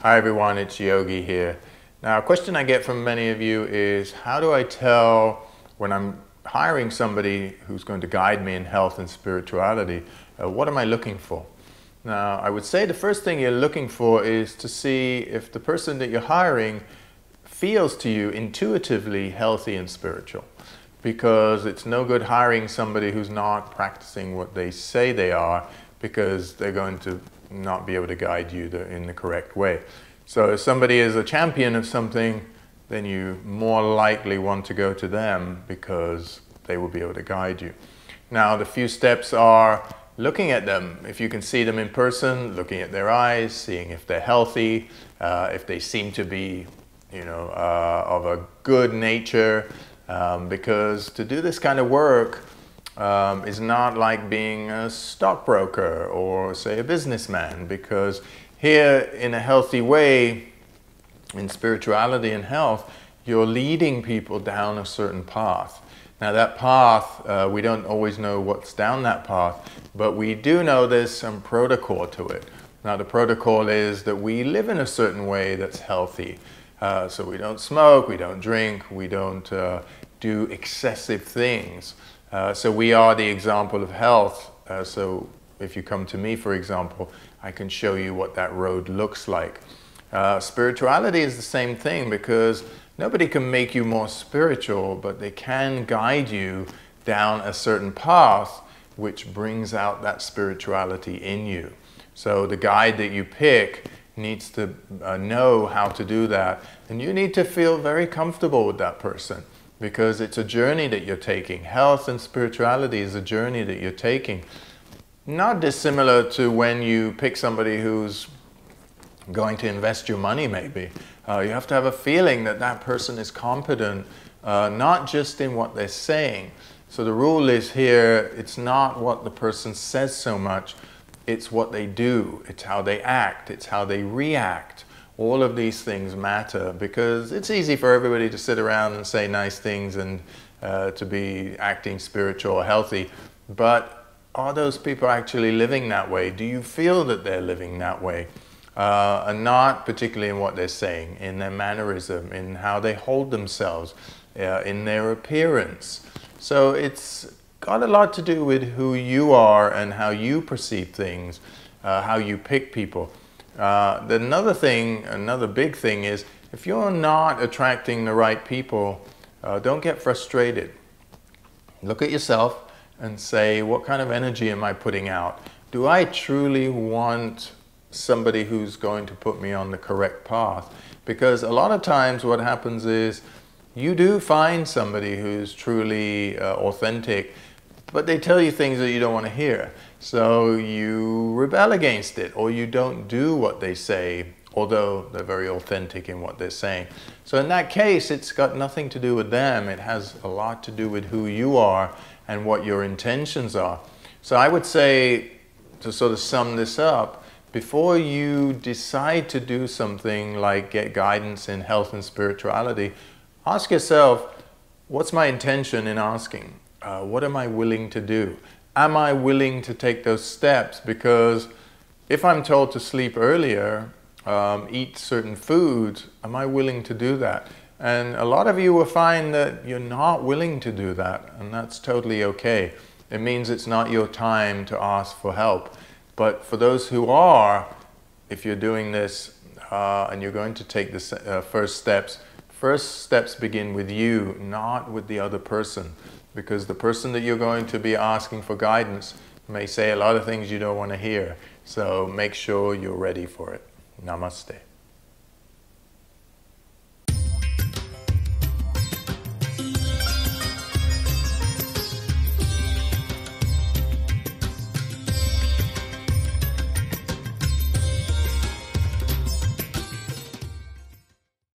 Hi everyone, it's Yogi here. Now, a question I get from many of you is, how do I tell when I'm hiring somebody who's going to guide me in health and spirituality, what am I looking for? Now, I would say the first thing you're looking for is to see if the person that you're hiring feels to you intuitively healthy and spiritual. Because it's no good hiring somebody who's not practicing what they say they are, because they're going to not be able to guide you in the correct way. So if somebody is a champion of something, then you more likely want to go to them because they will be able to guide you. Now, the few steps are looking at them. If you can see them in person, looking at their eyes, seeing if they're healthy, if they seem to be, of a good nature, because to do this kind of work is not like being a stockbroker or, say, a businessman, because here, in a healthy way, in spirituality and health, you're leading people down a certain path. Now, that path, we don't always know what's down that path, but we do know there's some protocol to it. Now, the protocol is that we live in a certain way that's healthy. So we don't smoke, we don't drink, we don't do excessive things. So we are the example of health. So if you come to me, for example, I can show you what that road looks like. Spirituality is the same thing, because nobody can make you more spiritual, but they can guide you down a certain path which brings out that spirituality in you. So the guide that you pick needs to know how to do that, and you need to feel very comfortable with that person, because it's a journey that you're taking. Health and spirituality is a journey that you're taking. Not dissimilar to when you pick somebody who's going to invest your money, maybe. You have to have a feeling that that person is competent, not just in what they're saying. So the rule is here, it's not what the person says so much, it's what they do, it's how they act, it's how they react. All of these things matter, because it's easy for everybody to sit around and say nice things and to be acting spiritual or healthy, but are those people actually living that way? Do you feel that they're living that way? And not particularly in what they're saying, in their mannerism, in how they hold themselves, in their appearance. So it's got a lot to do with who you are and how you perceive things, how you pick people. Another big thing is, if you're not attracting the right people, don't get frustrated. Look at yourself and say, what kind of energy am I putting out? Do I truly want somebody who's going to put me on the correct path? Because a lot of times what happens is, you do find somebody who's truly authentic, but they tell you things that you don't want to hear. So you rebel against it, or you don't do what they say, although they're very authentic in what they're saying. So in that case, it's got nothing to do with them. It has a lot to do with who you are and what your intentions are. So I would say, to sort of sum this up, before you decide to do something like get guidance in health and spirituality, ask yourself, what's my intention in asking? What am I willing to do? Am I willing to take those steps? Because if I'm told to sleep earlier, eat certain foods, am I willing to do that? And a lot of you will find that you're not willing to do that, and that's totally okay. It means it's not your time to ask for help. But for those who are, if you're doing this and you're going to take the first steps begin with you, not with the other person. Because the person that you're going to be asking for guidance may say a lot of things you don't want to hear. So make sure you're ready for it. Namaste.